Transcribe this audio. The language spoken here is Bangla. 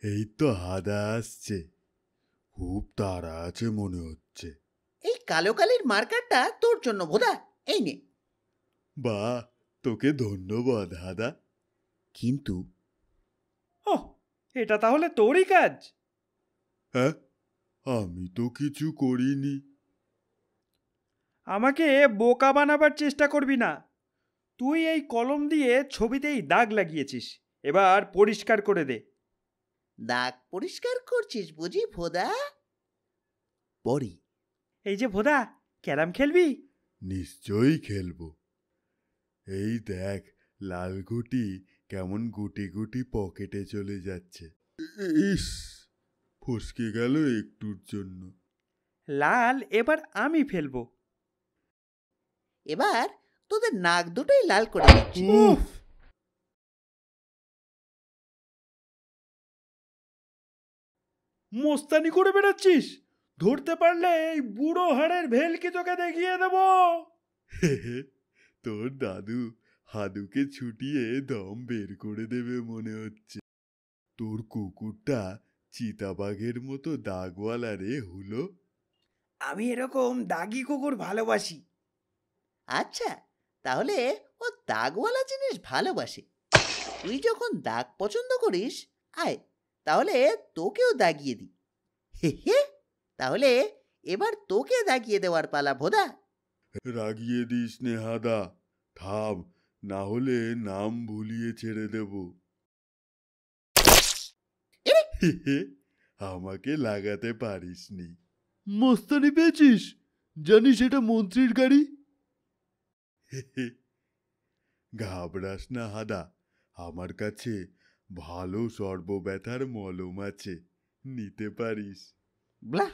এই তো হাদা আসছে, খুব তাড়া আছে মনে হচ্ছে। এই কালো কালির মার্কারটা তোর জন্য ভোদা, এই নে। বাহ, তোকে ধন্যবাদ হাদা। কিন্তু ওহ, এটা তাহলে তোরই কাজ? হ্যাঁ, আমি তো কিছু করিনি। আমাকে বোকা বানাবার চেষ্টা করবি না। তুই এই কলম দিয়ে ছবিতেই দাগ লাগিয়েছিস, এবার পরিষ্কার করে দে। দাগ পরিষ্কার করছিস বুঝি ভোদা? পরে এই যে ভোদা, ক্যারাম খেলবি? নিশ্চয়ই খেলবো। এই দেখ, লাল গুটি কেমন গুটি গুটি পকেটে চলে যাচ্ছে। ইস, ফসকে গেল একটুর জন্য। লাল এবার আমি ফেলবো। এবার তোদের নাক দুটোই লাল করে দিচ্ছি। উফ, মোস্তানি করে বেড়াচ্ছিস? ধরতে পারলে এই বুড়ো হাড়ের ভেলকি তোকে দেখিয়ে দেবো। তোর দাদু হাদুকে ছুটিয়ে দম বের করে দেবে মনে হচ্ছে। তোর কুকুরটা চিতাবাঘের মতো দাগওয়ালা রে হুলো। আমি এরকম দাগি কুকুর ভালোবাসি। আচ্ছা, তাহলে ও দাগওয়ালা জিনিস ভালোবাসে। তুই যখন দাগ পছন্দ করিস, আয় তাহলে তোকেও দাগিয়ে দিই। হে হে, তাহলে এবার তোকে দাগিয়ে দেওয়ার পালা ভোদা। রাগিয়ে দিস নে হাদা, থাম, না হলে নাম ভুলিয়ে ছেড়ে দেব। আমাকে লাগাতে পারিসনি। মস্তানি পেয়েছিস? জানিস এটা মন্ত্রীর গাড়ি। ঘাবড়াস না হাদা, আমার কাছে ভালো সর্বব্যথার মলম আছে, নিতে পারিস। ব্লাহ!